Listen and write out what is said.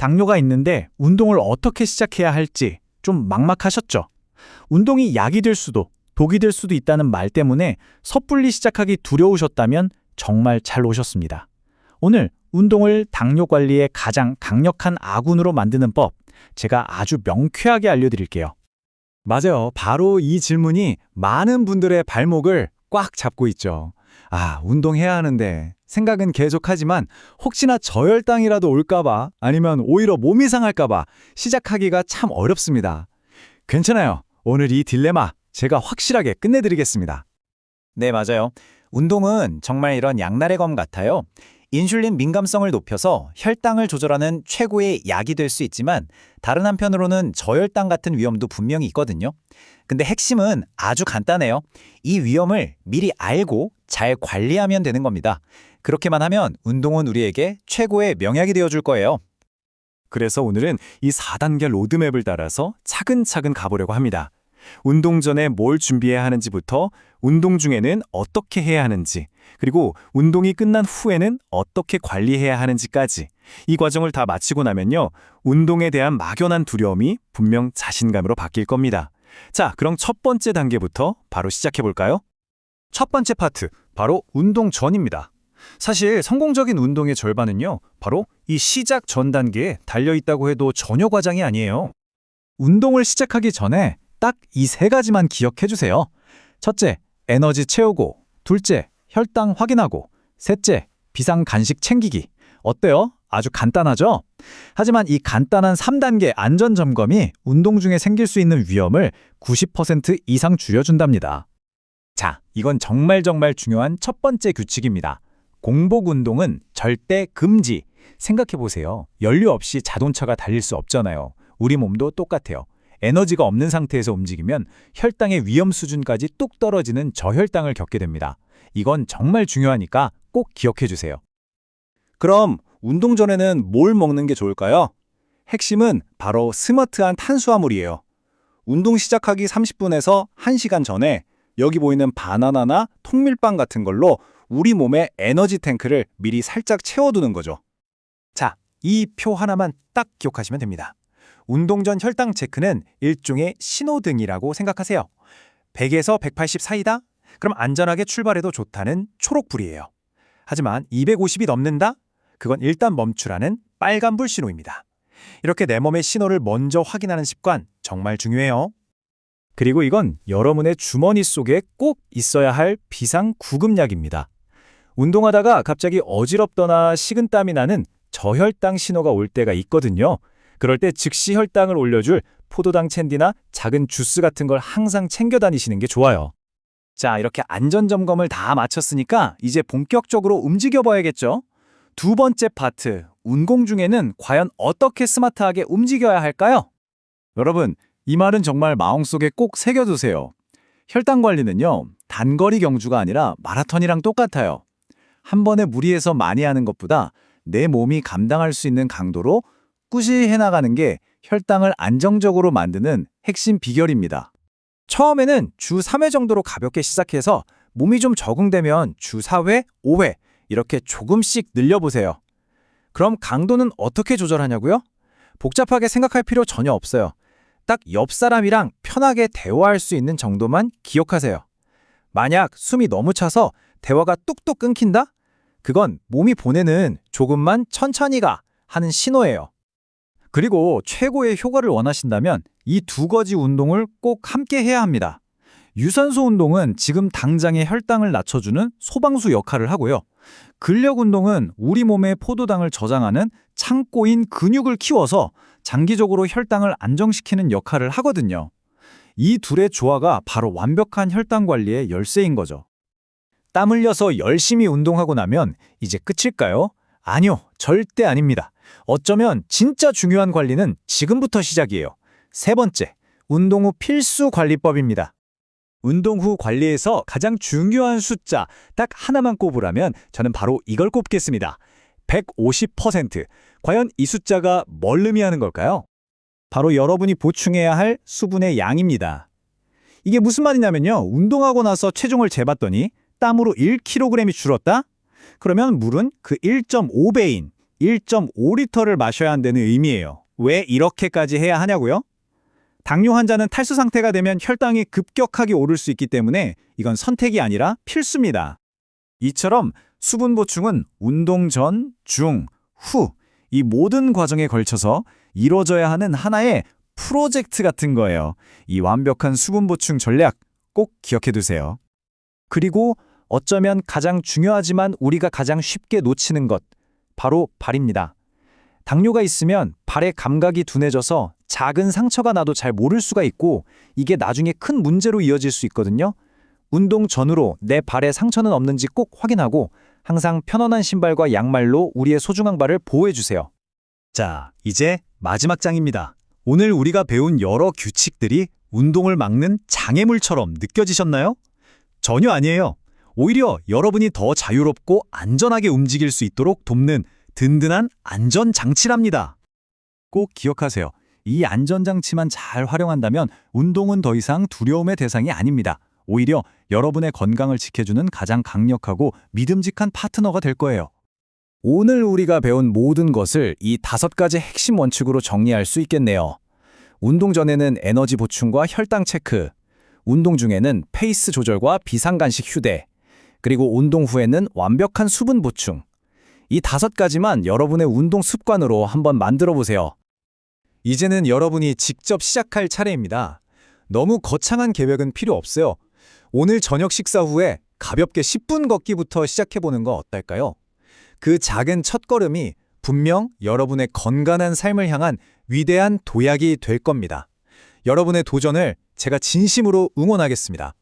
당뇨가 있는데 운동을 어떻게 시작해야 할지 좀 막막하셨죠? 운동이 약이 될 수도 독이 될 수도 있다는 말 때문에 섣불리 시작하기 두려우셨다면 정말 잘 오셨습니다. 오늘 운동을 당뇨 관리의 가장 강력한 아군으로 만드는 법, 제가 아주 명쾌하게 알려드릴게요. 맞아요. 바로 이 질문이 많은 분들의 발목을 꽉 잡고 있죠. 운동해야 하는데 생각은 계속하지만 혹시나 저혈당이라도 올까봐 아니면 오히려 몸이 상할까봐 시작하기가 참 어렵습니다. 괜찮아요. 오늘 이 딜레마 제가 확실하게 끝내드리겠습니다. 네, 맞아요. 운동은 정말 이런 양날의 검 같아요. 인슐린 민감성을 높여서 혈당을 조절하는 최고의 약이 될 수 있지만 다른 한편으로는 저혈당 같은 위험도 분명히 있거든요. 근데 핵심은 아주 간단해요. 이 위험을 미리 알고 잘 관리하면 되는 겁니다. 그렇게만 하면 운동은 우리에게 최고의 명약이 되어줄 거예요. 그래서 오늘은 이 4단계 로드맵을 따라서 차근차근 가보려고 합니다. 운동 전에 뭘 준비해야 하는지부터 운동 중에는 어떻게 해야 하는지, 그리고 운동이 끝난 후에는 어떻게 관리해야 하는지까지 이 과정을 다 마치고 나면요, 운동에 대한 막연한 두려움이 분명 자신감으로 바뀔 겁니다. 자, 그럼 첫 번째 단계부터 바로 시작해볼까요? 첫 번째 파트, 바로 운동 전입니다. 사실 성공적인 운동의 절반은요, 바로 이 시작 전 단계에 달려있다고 해도 전혀 과장이 아니에요. 운동을 시작하기 전에 딱 이 세 가지만 기억해 주세요. 첫째, 에너지 채우고. 둘째, 혈당 확인하고. 셋째, 비상 간식 챙기기. 어때요? 아주 간단하죠? 하지만 이 간단한 3단계 안전 점검이 운동 중에 생길 수 있는 위험을 90% 이상 줄여준답니다. 자, 이건 정말 중요한 첫 번째 규칙입니다. 공복 운동은 절대 금지. 생각해 보세요. 연료 없이 자동차가 달릴 수 없잖아요. 우리 몸도 똑같아요. 에너지가 없는 상태에서 움직이면 혈당의 위험 수준까지 뚝 떨어지는 저혈당을 겪게 됩니다. 이건 정말 중요하니까 꼭 기억해 주세요. 그럼 운동 전에는 뭘 먹는 게 좋을까요? 핵심은 바로 스마트한 탄수화물이에요. 운동 시작하기 30분에서 1시간 전에 여기 보이는 바나나나 통밀빵 같은 걸로 우리 몸의 에너지 탱크를 미리 살짝 채워두는 거죠. 자, 이 표 하나만 딱 기억하시면 됩니다. 운동 전 혈당 체크는 일종의 신호등이라고 생각하세요. 100에서 180 사이다? 그럼 안전하게 출발해도 좋다는 초록불이에요. 하지만 250이 넘는다? 그건 일단 멈추라는 빨간불 신호입니다. 이렇게 내 몸의 신호를 먼저 확인하는 습관 정말 중요해요. 그리고 이건 여러분의 주머니 속에 꼭 있어야 할 비상구급약입니다. 운동하다가 갑자기 어지럽거나 식은땀이 나는 저혈당 신호가 올 때가 있거든요. 그럴 때 즉시 혈당을 올려줄 포도당 캔디나 작은 주스 같은 걸 항상 챙겨 다니시는 게 좋아요. 자, 이렇게 안전점검을 다 마쳤으니까 이제 본격적으로 움직여봐야겠죠? 두 번째 파트, 운동 중에는 과연 어떻게 스마트하게 움직여야 할까요? 여러분, 이 말은 정말 마음속에 꼭 새겨두세요. 혈당 관리는요, 단거리 경주가 아니라 마라톤이랑 똑같아요. 한 번에 무리해서 많이 하는 것보다 내 몸이 감당할 수 있는 강도로 꾸준히 해나가는 게 혈당을 안정적으로 만드는 핵심 비결입니다. 처음에는 주 3회 정도로 가볍게 시작해서 몸이 좀 적응되면 주 4회, 5회 이렇게 조금씩 늘려보세요. 그럼 강도는 어떻게 조절하냐고요? 복잡하게 생각할 필요 전혀 없어요. 딱 옆 사람이랑 편하게 대화할 수 있는 정도만 기억하세요. 만약 숨이 너무 차서 대화가 뚝뚝 끊긴다? 그건 몸이 보내는 조금만 천천히 가 하는 신호예요. 그리고 최고의 효과를 원하신다면 이 두 가지 운동을 꼭 함께 해야 합니다. 유산소 운동은 지금 당장의 혈당을 낮춰주는 소방수 역할을 하고요. 근력 운동은 우리 몸의 포도당을 저장하는 창고인 근육을 키워서 장기적으로 혈당을 안정시키는 역할을 하거든요. 이 둘의 조화가 바로 완벽한 혈당 관리의 열쇠인 거죠. 땀 흘려서 열심히 운동하고 나면 이제 끝일까요? 아니요, 절대 아닙니다. 어쩌면 진짜 중요한 관리는 지금부터 시작이에요. 세 번째, 운동 후 필수 관리법입니다. 운동 후 관리에서 가장 중요한 숫자 딱 하나만 꼽으라면 저는 바로 이걸 꼽겠습니다. 150%. 과연 이 숫자가 뭘 의미하는 걸까요? 바로 여러분이 보충해야 할 수분의 양입니다. 이게 무슨 말이냐면요. 운동하고 나서 체중을 재봤더니 땀으로 1kg이 줄었다? 그러면 물은 그 1.5배인 1.5리터를 마셔야 한다는 의미예요. 왜 이렇게까지 해야 하냐고요? 당뇨 환자는 탈수 상태가 되면 혈당이 급격하게 오를 수 있기 때문에 이건 선택이 아니라 필수입니다. 이처럼 수분 보충은 운동 전, 중, 후 이 모든 과정에 걸쳐서 이루어져야 하는 하나의 프로젝트 같은 거예요. 이 완벽한 수분 보충 전략 꼭 기억해 두세요. 그리고 어쩌면 가장 중요하지만 우리가 가장 쉽게 놓치는 것, 바로 발입니다. 당뇨가 있으면 발의 감각이 둔해져서 작은 상처가 나도 잘 모를 수가 있고 이게 나중에 큰 문제로 이어질 수 있거든요. 운동 전후로 내 발에 상처는 없는지 꼭 확인하고 항상 편안한 신발과 양말로 우리의 소중한 발을 보호해주세요. 자, 이제 마지막 장입니다. 오늘 우리가 배운 여러 규칙들이 운동을 막는 장애물처럼 느껴지셨나요? 전혀 아니에요. 오히려 여러분이 더 자유롭고 안전하게 움직일 수 있도록 돕는 든든한 안전장치랍니다. 꼭 기억하세요. 이 안전장치만 잘 활용한다면 운동은 더 이상 두려움의 대상이 아닙니다. 오히려 여러분의 건강을 지켜주는 가장 강력하고 믿음직한 파트너가 될 거예요. 오늘 우리가 배운 모든 것을 이 5가지 핵심 원칙으로 정리할 수 있겠네요. 운동 전에는 에너지 보충과 혈당 체크, 운동 중에는 페이스 조절과 비상간식 휴대, 그리고 운동 후에는 완벽한 수분 보충. 이 5가지만 여러분의 운동 습관으로 한번 만들어 보세요. 이제는 여러분이 직접 시작할 차례입니다. 너무 거창한 계획은 필요 없어요. 오늘 저녁 식사 후에 가볍게 10분 걷기부터 시작해보는 거 어떨까요? 그 작은 첫걸음이 분명 여러분의 건강한 삶을 향한 위대한 도약이 될 겁니다. 여러분의 도전을 제가 진심으로 응원하겠습니다.